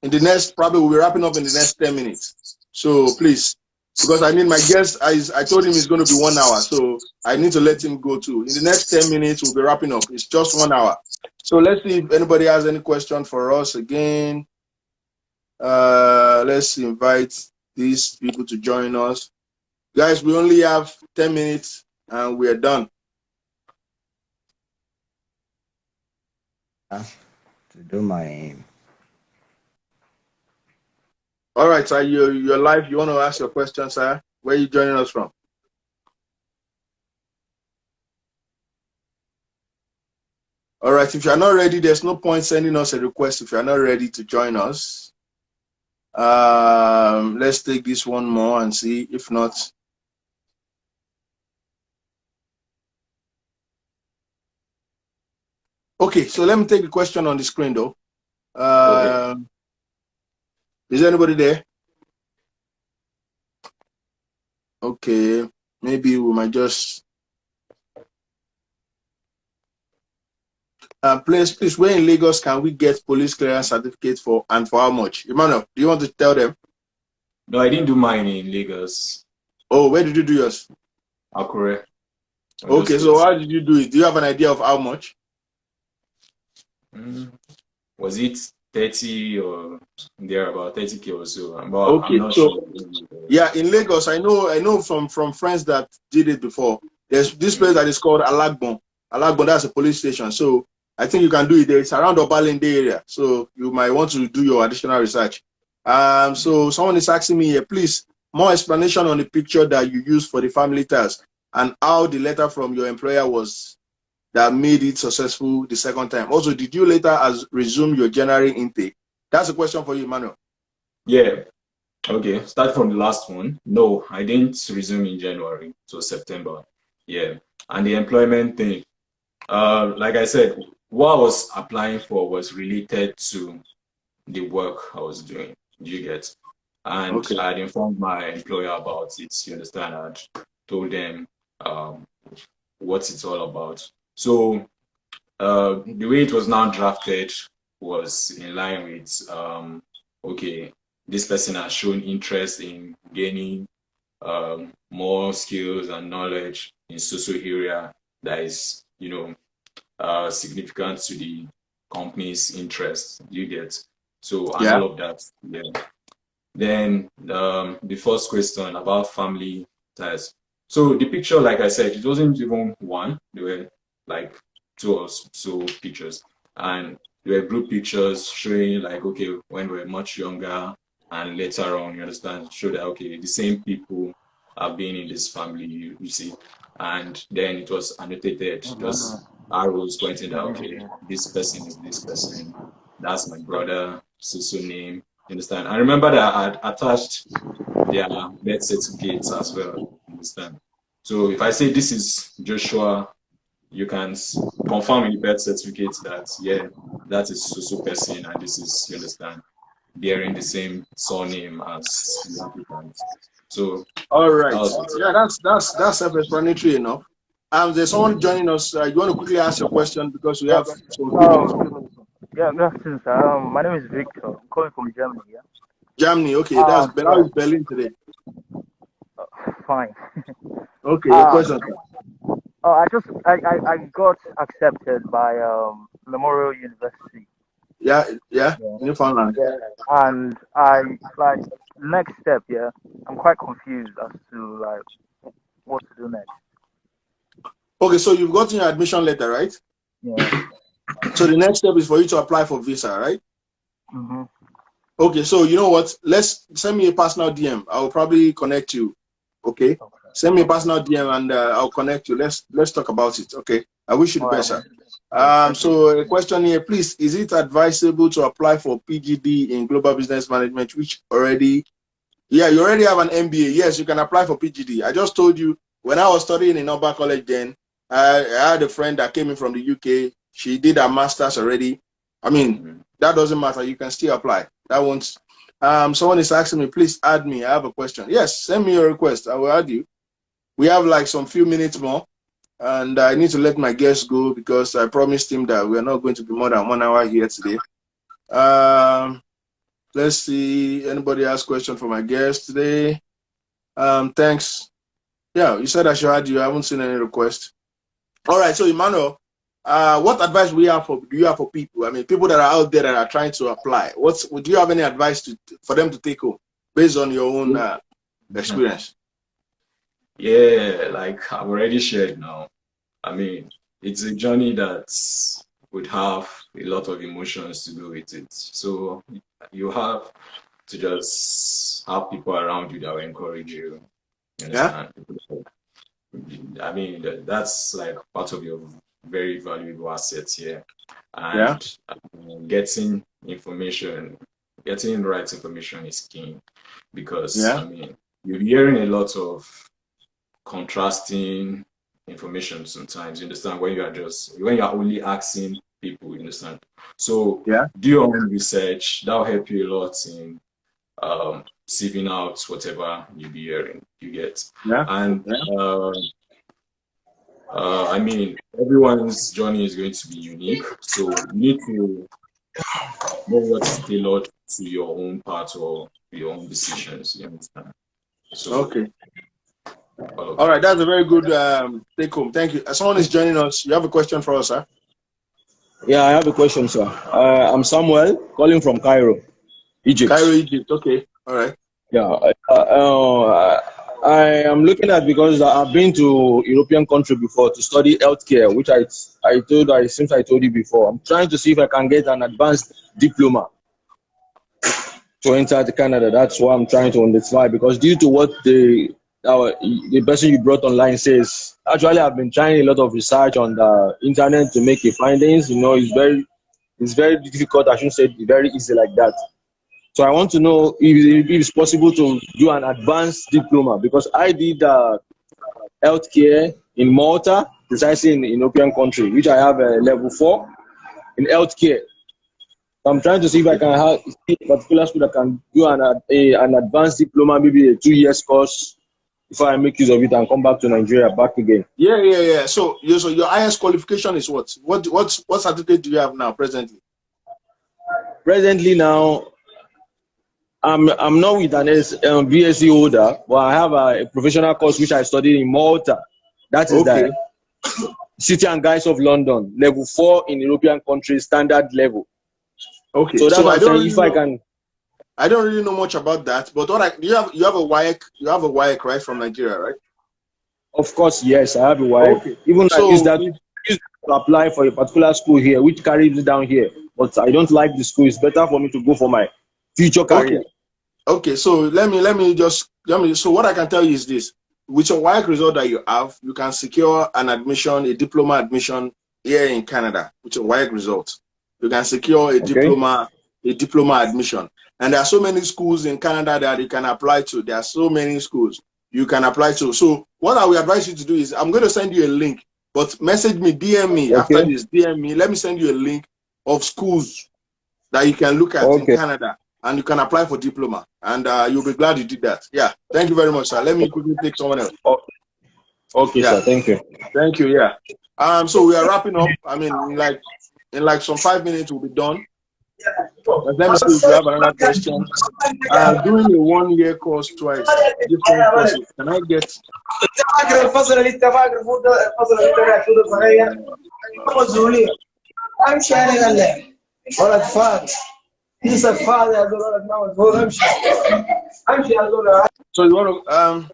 In the next, probably we'll be wrapping up in the next 10 minutes. So please, because I need my guest, I told him it's going to be 1 hour, so I need to let him go too. In the next 10 minutes, we'll be wrapping up. It's just 1 hour. So let's see if anybody has any question for us again. Let's invite these people to join us. Guys, we only have 10 minutes and we're done. To do my... All right, sir, you're live. You want to ask your question, sir? Where are you joining us from? All right, if you're not ready, there's no point sending us a request if you're not ready to join us. Let's take this one more and see. If not, okay, so let me take the question on the screen though. Okay. Is anybody there? Okay, maybe we might just please, where in Lagos can we get police clearance certificate for, and for how much? Emmanuel, do you want to tell them? No, I didn't do mine in Lagos. Oh, where did you do yours? Akure. Okay, so how did you do it? Do you have an idea of how much? Was it 30 or there, about 30K or so? Okay, I'm not sure. Yeah, in Lagos, I know from friends that did it before. There's this place that is called Alagbon. Alagbon, that's a police station. So I think you can do it there. It's around the Obalende area. So you might want to do your additional research. So someone is asking me here, please, more explanation on the picture that you used for the family task and how the letter from your employer was that made it successful the second time. Also, did you later resume your January intake? That's a question for you, Emmanuel. Yeah. Okay. Start from the last one. No, I didn't resume in January to September. Yeah. And the employment thing, like I said, what I was applying for was related to the work I was doing. You get? And Okay. I had informed my employer about it, you understand? I'd told them what it's all about. So the way it was now drafted was in line with okay, this person has shown interest in gaining more skills and knowledge in social area that is, significant to the company's interest. You get? So, and Yeah. all of that. Yeah. Then the first question about family ties. So the picture, like I said, it wasn't even one. There were like two or so pictures, and there were group pictures showing like, okay, when we were much younger, and later on, you understand, show that okay, the same people have been in this family. You see, and then it was annotated, just arrows pointing out, okay, this person is this person. That's my brother. So name. You understand? I remember that I had attached their birth certificates as well. You understand? So if I say this is Joshua, you can confirm in the birth certificate that yeah, that is so person, and this is, you understand, bearing the same surname as the applicant. So All that right. was it. Yeah, that's self-explanatory enough. There's someone joining us. You want to quickly ask your question because we Yeah. have some few minutes. Yeah, good afternoon, sir. My name is Victor. I'm calling from Germany. Yeah. Germany. Okay, that's how Yeah. is Berlin today? Fine. Okay, your question, sir. I got accepted by Memorial University. Yeah, Yeah. Newfoundland. Yeah. And I like next step. Yeah. I'm quite confused as to like what to do next. Okay, so you've gotten your admission letter, right? Yeah. So the next step is for you to apply for visa, right? Mm-hmm. Okay, so you know what? Let's send me a personal DM. I'll probably connect you. Okay, send me a personal DM and I'll connect you. Let's talk about it. Okay, I wish you the best, sir. So a question here, please: is it advisable to apply for PGD in global business management? Which already, yeah, you already have an MBA. Yes, you can apply for PGD. I just told you when I was studying in Oba College. Then I had a friend that came in from the UK. She did her master's already. I mean, that doesn't matter. You can still apply. That won't. Someone is asking me, please add me. I have a question. Yes, send me your request. I will add you. We have like some few minutes more, and I need to let my guest go because I promised him that we are not going to be more than 1 hour here today. Let's see. Anybody has question for my guest today? Thanks. Yeah, you said I should add you. I haven't seen any request. All right. So Emmanuel, what advice do you have for people? I mean, people that are out there that are trying to apply. Do you have any advice for them to take home based on your own experience? Yeah, like I've already shared now. I mean, it's a journey that would have a lot of emotions to go with it. So you have to just have people around you that will encourage you. You understand? Yeah. I mean, that's like part of your very valuable assets here. And getting information, getting the right information is key because, I mean, you're hearing a lot of contrasting information sometimes. You understand? When you're only asking people, you understand? So do your own research. That'll help you a lot in sieving out whatever you be hearing. You get? And I mean, everyone's journey is going to be unique, so you need to know what's tailored to your own part or your own decisions. You understand? So okay. All right, that's a very good take home. Thank you. Someone is joining us. You have a question for us, sir? Yeah, I have a question, sir. I'm Samuel, calling from Cairo, Egypt. Cairo, Egypt. Okay. All right. Yeah. I am looking at because I've been to European country before to study healthcare, which I told you before. I'm trying to see if I can get an advanced diploma to enter to Canada. That's why I'm trying to understand, because due to what the person you brought online says, actually I've been trying a lot of research on the internet to make the findings. You know, it's very difficult. I shouldn't say very easy like that. So I want to know if it's possible to do an advanced diploma, because I did healthcare in Malta, precisely in European country, which I have a level 4 in healthcare. So I'm trying to see if I can have a particular school that can do an advanced diploma, maybe a 2 year course, before I make use of it and come back to Nigeria back again. Yeah. So your highest qualification is what? What certificate do you have now presently? Presently now, I'm not with an BSc holder, but I have a professional course which I studied in Malta. That is Okay. the City and Guides of London, level 4 in European countries, standard level. Okay. So that's So what I I'm don't saying. really If I know, can, I don't really know much about that. But you have a WAEC right from Nigeria, right? of course, yes, I have a wife. Okay. Even I use So that to apply for a particular school here, which carries me down here. But I don't like the school. It's better for me to go for my future career. okay. So so what I can tell you is this: with your WAEC result that you have, you can secure an admission, a diploma admission here in Canada with your WAEC result. You can secure a Okay. diploma admission. And there are so many schools in Canada that you can apply to. There are so many schools you can apply to. So what I will advise you to do is I'm going to send you a link, but message me, DM me after Okay. this, DM me. Let me send you a link of schools that you can look at in Okay. Canada, and you can apply for diploma, and you'll be glad you did that. Yeah, thank you very much, sir. Let me quickly take someone else. Okay, Yeah, sir. Thank you. thank you. Yeah. So we are wrapping up. I mean, in like some 5 minutes we'll be done. But let me see if you have another question. Doing a 1 year course twice, different courses. Can I get? So you want to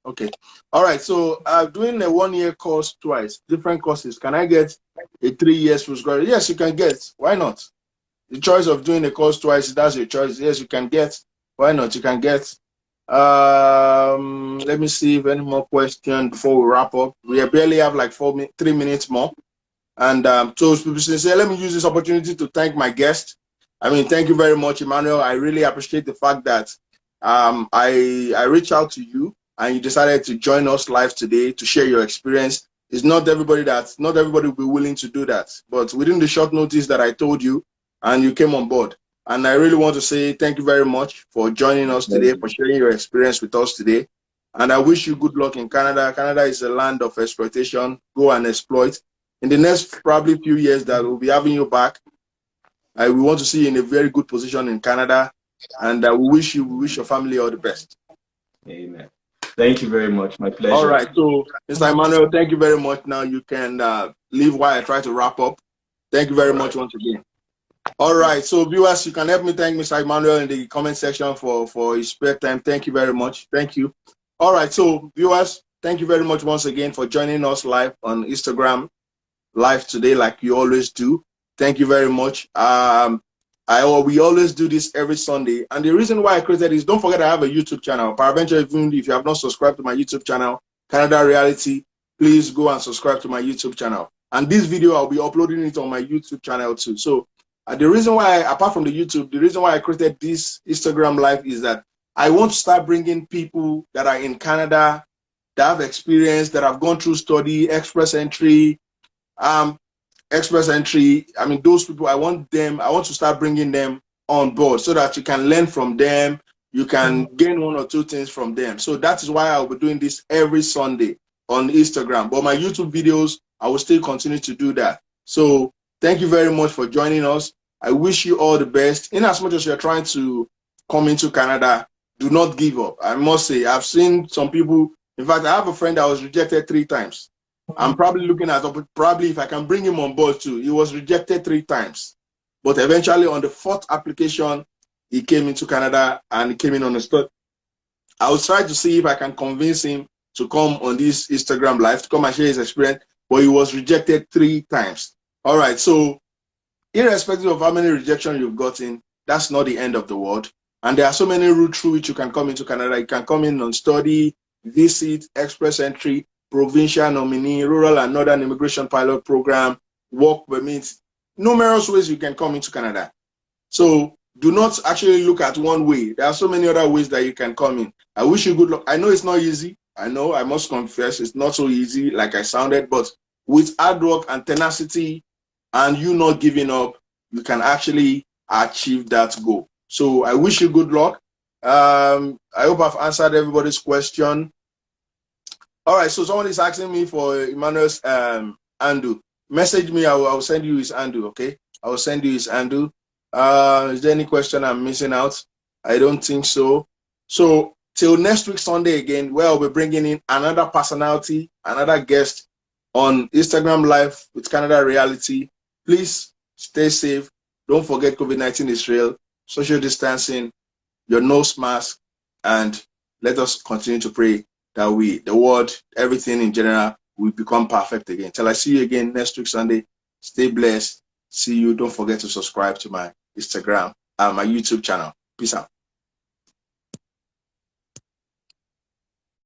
okay, all right. So doing a 1 year course twice, different courses. Can I get a 3 years postgraduate? Yes, you can get. Why not? The choice of doing a course twice, that's your choice. Yes, you can get. Why not? You can get. Let me see if any more questions before we wrap up. We barely have like 3 minutes more. And so sincerely, let me use this opportunity to thank my guest. I mean, thank you very much, Emmanuel. I really appreciate the fact that I reached out to you and you decided to join us live today to share your experience. It's not everybody will be willing to do that. But within the short notice that I told you, and you came on board. And I really want to say thank you very much for joining us today, for sharing your experience with us today. And I wish you good luck in Canada. Canada is a land of exploitation. Go and exploit. In the next probably few years that we'll be having you back, we want to see you in a very good position in Canada. And we wish your family all the best. Amen. Thank you very much. My pleasure. All right. So, Mr. Emmanuel, thank you very much. Now you can leave while I try to wrap up. Thank you very much once again. All right. So, viewers, you can help me thank Mr. Emmanuel in the comment section for his spare time. Thank you very much. Thank you. All right. So, viewers, thank you very much once again for joining us live on Instagram live today, like you always do. Thank you very much. We always do this every Sunday, and the reason why I created this, don't forget I have a YouTube channel. Paraventure, even if you have not subscribed to my YouTube channel, Canada Reality, please go and subscribe to my YouTube channel. And this video, I'll be uploading it on my YouTube channel too. So the reason why, apart from the YouTube, the reason why I created this Instagram live is that I want to start bringing people that are in Canada, that have experience, that have gone through study, express entry, I mean, those people, I want to start bringing them on board so that you can learn from them, you can gain one or two things from them. So that is why I'll be doing this every Sunday on Instagram. But my YouTube videos, I will still continue to do that. So thank you very much for joining us. I wish you all the best. In as much as you're trying to come into Canada, do not give up. I must say, I've seen some people, in fact, I have a friend that was rejected 3 times. I'm probably looking at if I can bring him on board too. He was rejected 3 times, but eventually on the 4th application, he came into Canada and he came in on the spot. I will try to see if I can convince him to come on this Instagram live to come and share his experience, but he was rejected 3 times. All right, so irrespective of how many rejections you've gotten, that's not the end of the world. And there are so many routes through which you can come into Canada. You can come in on study, visit, express entry, provincial nominee, rural and northern immigration pilot program, work permits, numerous ways you can come into Canada. So do not actually look at one way. There are so many other ways that you can come in. I wish you good luck. I know it's not easy. I know, I must confess, it's not so easy like I sounded, but with hard work and tenacity and you not giving up, you can actually achieve that goal. So I wish you good luck. I hope I've answered everybody's question. All right, so someone is asking me for Emmanuel's Andu. Message me, I will send you his Andu, okay? I will send you his Andu. Is there any question I'm missing out? I don't think so. So till next week Sunday again, where I'll be bringing in another personality, another guest on Instagram Live with Canada Reality. Please stay safe. Don't forget COVID-19 is real. Social distancing, your nose mask, and let us continue to pray that the world, everything in general, will become perfect again. Till I see you again next week Sunday. Stay blessed. See you. Don't forget to subscribe to my Instagram, my YouTube channel. Peace out.